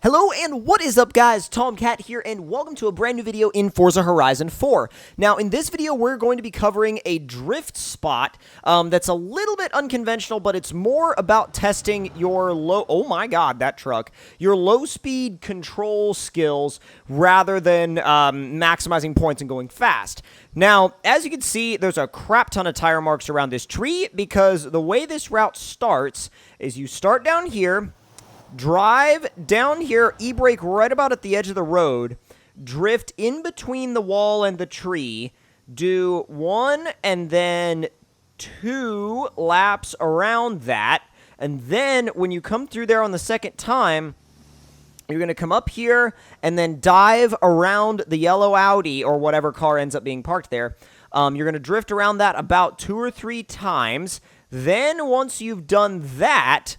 Hello and what is up guys, Tomcat here and welcome to a brand new video in Forza Horizon 4. Now in this video we're going to be covering a drift spot that's a little bit unconventional, but it's more about testing your oh my god, that truck, your low speed control skills rather than maximizing points and going fast. Now, as you can see, there's a crap ton of tire marks around this tree because the way this route starts is you start down here, drive down here, e-brake right about at the edge of the road, drift in between the wall and the tree, do 1 and then 2 laps around that, and then when you come through there on the second time, you're going to come up here and then dive around the yellow Audi or whatever car ends up being parked there. You're going to drift around that about 2 or 3 times. Then once you've done that,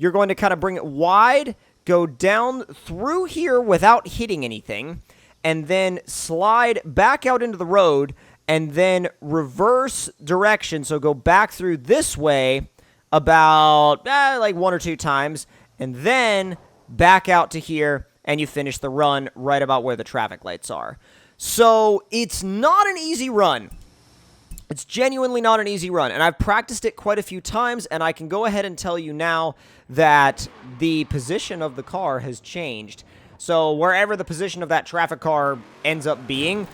you're going to kind of bring it wide, go down through here without hitting anything, and then slide back out into the road, and then reverse direction. So go back through this way about like 1 or 2 times, and then back out to here, and you finish the run right about where the traffic lights are. So it's not an easy run. It's genuinely not an easy run, and I've practiced it quite a few times, and I can go ahead and tell you now that the position of the car has changed. So wherever the position of that traffic car ends up being,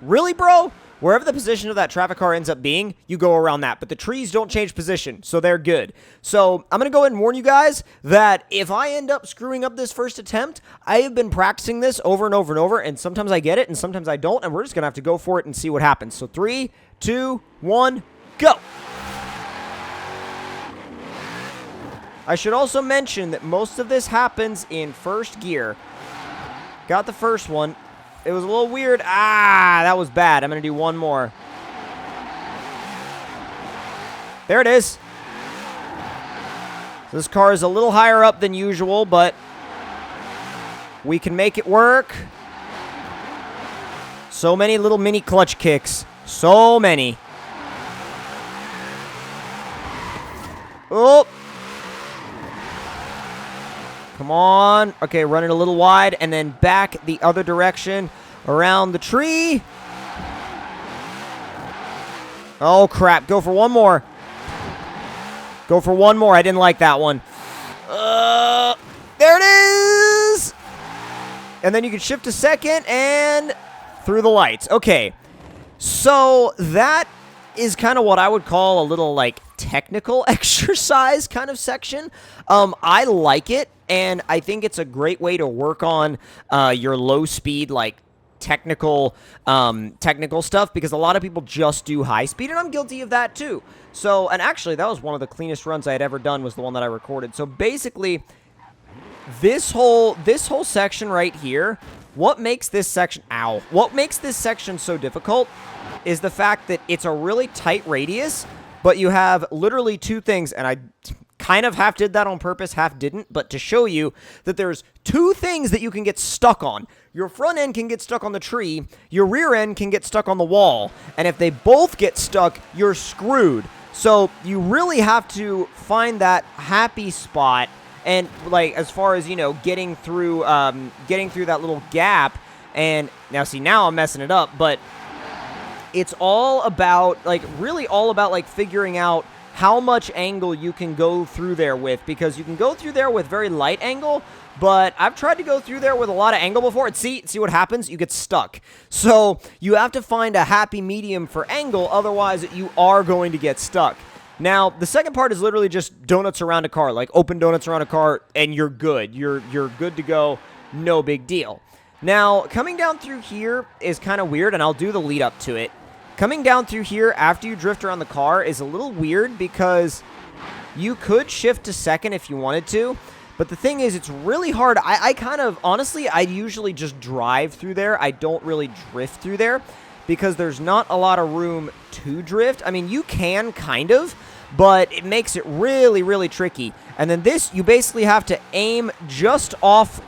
really, bro? Wherever the position of that traffic car ends up being, you go around that. But the trees don't change position, so they're good. So I'm going to go ahead and warn you guys that if I end up screwing up this first attempt, I have been practicing this over and over and over, and sometimes I get it, and sometimes I don't, and we're just going to have to go for it and see what happens. So 3, 2, 1, go! I should also mention that most of this happens in first gear. Got the first one. It was a little weird. That was bad. I'm going to do one more. There it is. This car is a little higher up than usual, but we can make it work. So many little mini clutch kicks. So many. Oh. Come on. Okay, run it a little wide, and then back the other direction around the tree. Oh, crap. Go for one more. Go for one more. I didn't like that one. There it is! And then you can shift to second and through the lights. Okay. So that is kind of what I would call a little, like, technical exercise kind of section. I like it. And I think it's a great way to work on your low speed, like, technical stuff, because a lot of people just do high speed, and I'm guilty of that too. So, and actually, that was one of the cleanest runs I had ever done, was the one that I recorded. So basically, this whole section right here, what makes this section, what makes this section so difficult is the fact that it's a really tight radius, but you have literally 2 things, and I kind of half did that on purpose, half didn't, but to show you that there's 2 things that you can get stuck on. Your front end can get stuck on the tree, your rear end can get stuck on the wall, and if they both get stuck, you're screwed. So you really have to find that happy spot, and like as far as, you know, getting through that little gap. And now see, now I'm messing it up, but it's all about, like, really all about, like, figuring out how much angle you can go through there with, because you can go through there with very light angle, but I've tried to go through there with a lot of angle before, and see what happens? You get stuck. So you have to find a happy medium for angle, otherwise you are going to get stuck. Now, the second part is literally just donuts around a car, like open donuts around a car, and you're good. You're good to go, no big deal. Now, coming down through here is kind of weird, and I'll do the lead up to it. Coming down through here after you drift around the car is a little weird because you could shift to second if you wanted to, but the thing is, it's really hard. I kind of, honestly, I usually just drive through there. I don't really drift through there because there's not a lot of room to drift. I mean, you can kind of, but it makes it really, really tricky. And then this, you basically have to aim just off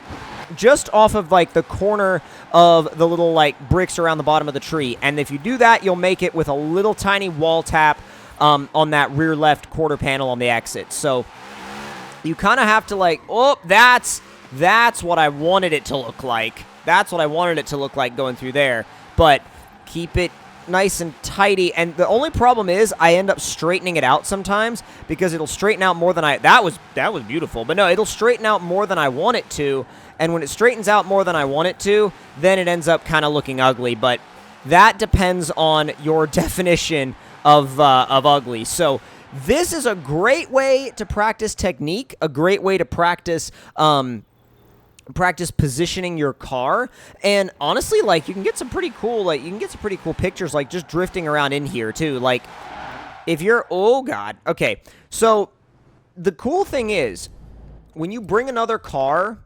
of, like, the corner of the little, like, bricks around the bottom of the tree. And if you do that, you'll make it with a little tiny wall tap on that rear left quarter panel on the exit. So you kind of have to, like, oh, that's That's what I wanted it to look like. That's what I wanted it to look like going through there. But keep it nice and tidy. And the only problem is I end up straightening it out sometimes because it'll straighten out more than that was beautiful. But no, it'll straighten out more than I want it to. And when it straightens out more than I want it to, then it ends up kind of looking ugly. But that depends on your definition of ugly. So this is a great way to practice technique, a great way to practice positioning your car. And honestly, like, you can get some pretty cool pictures, like, just drifting around in here too. Like, if you're, oh god, okay, so the cool thing is when you bring another car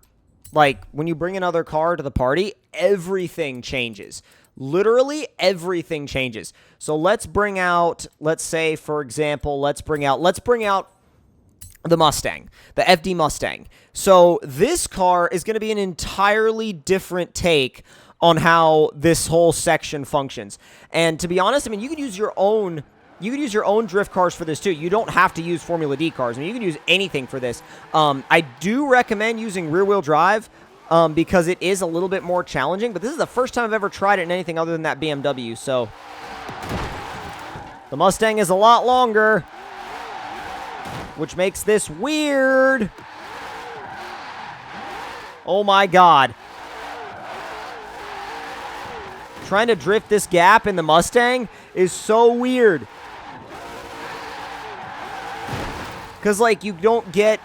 to the party, everything changes. Literally everything changes. So let's bring out, let's say, for example, let's bring out the Mustang, the FD Mustang. So this car is going to be an entirely different take on how this whole section functions. And to be honest, I mean, you could use your own drift cars for this too. You don't have to use Formula D cars. I mean, you can use anything for this. I do recommend using rear-wheel drive because it is a little bit more challenging. But this is the first time I've ever tried it in anything other than that BMW. So the Mustang is a lot longer, which makes this weird. Oh my god. Trying to drift this gap in the Mustang is so weird. Because, like, you don't get,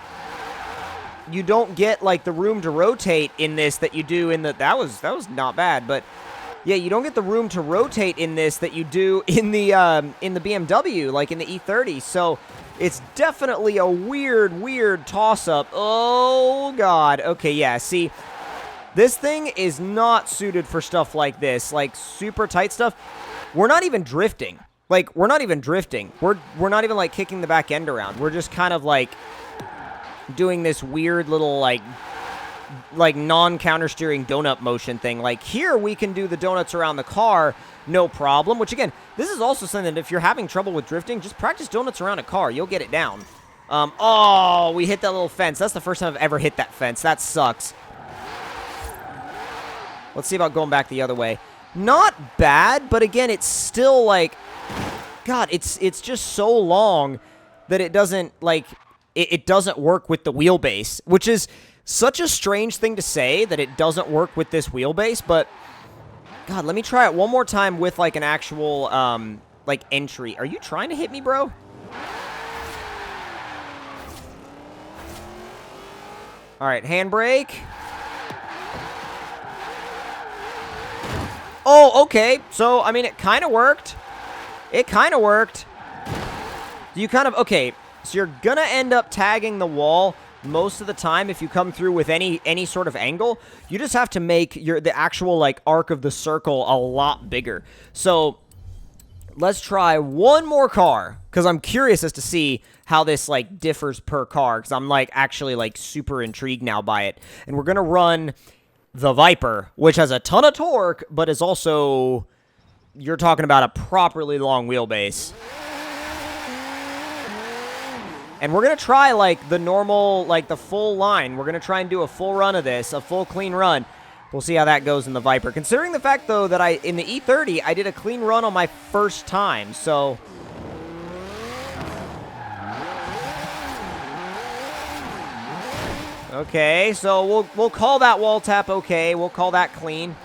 like, the room to rotate in this that you do in the, that was not bad, but yeah, you don't get the room to rotate in this that you do in the BMW, like in the E30. So it's definitely a weird toss-up. Oh, God. Okay, yeah, see, this thing is not suited for stuff like this, like super tight stuff. We're not even drifting. Like, we're not even drifting. We're not even, like, kicking the back end around. We're just kind of, like, doing this weird little, like non-counter-steering donut motion thing. Like, here we can do the donuts around the car, no problem. Which, again, this is also something that if you're having trouble with drifting, just practice donuts around a car. You'll get it down. Oh, we hit that little fence. That's the first time I've ever hit that fence. That sucks. Let's see about going back the other way. Not bad, but again, it's still, like, God, it's just so long that it doesn't, like, it doesn't work with the wheelbase, which is such a strange thing to say, that it doesn't work with this wheelbase. But God, let me try it one more time with, like, an actual like, entry. Are you trying to hit me, bro? All right, handbrake. Oh, okay. So, I mean, it kind of worked. It kind of worked. You kind of, okay, so you're gonna end up tagging the wall most of the time if you come through with any sort of angle. You just have to make the actual, like, arc of the circle a lot bigger. So let's try one more car, because I'm curious as to see how this, like, differs per car, because I'm, like, actually, like, super intrigued now by it. And we're gonna run the Viper, which has a ton of torque, but is also, you're talking about a properly long wheelbase. And we're going to try, like, the normal, like, the full line. We're going to try and do a full run of this, a full clean run. We'll see how that goes in the Viper. Considering the fact, though, that in the E30, I did a clean run on my first time, so okay, so we'll call that wall tap okay. We'll call that clean.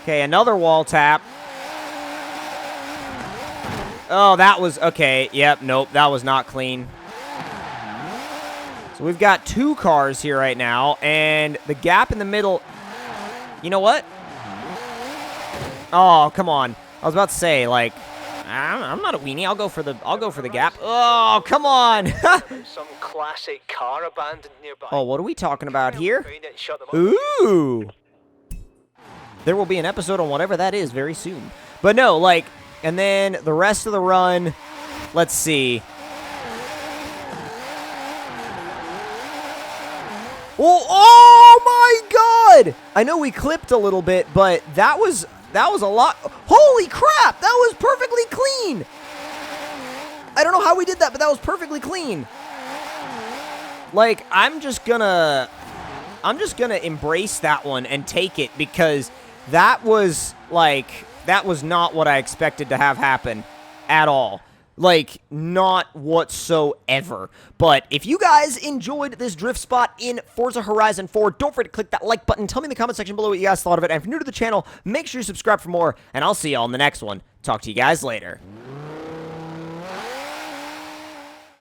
Okay, another wall tap. Oh, that was okay. Yep, nope, that was not clean. So we've got two cars here right now, and the gap in the middle. You know what? Oh, come on. I was about to say, like, I'm not a weenie. I'll go for the gap. Oh, come on. Some classic car abandoned nearby. Oh, what are we talking about here? Ooh. There will be an episode on whatever that is very soon. But no, like, and then the rest of the run, let's see. Oh my God! I know we clipped a little bit, but that was a lot. Holy crap! That was perfectly clean. I don't know how we did that, but that was perfectly clean. Like, I'm just gonna I'm just going to embrace that one and take it because that was, like, that was not what I expected to have happen at all. Like, not whatsoever. But if you guys enjoyed this drift spot in Forza Horizon 4, don't forget to click that like button. Tell me in the comment section below what you guys thought of it. And if you're new to the channel, make sure you subscribe for more. And I'll see y'all in the next one. Talk to you guys later.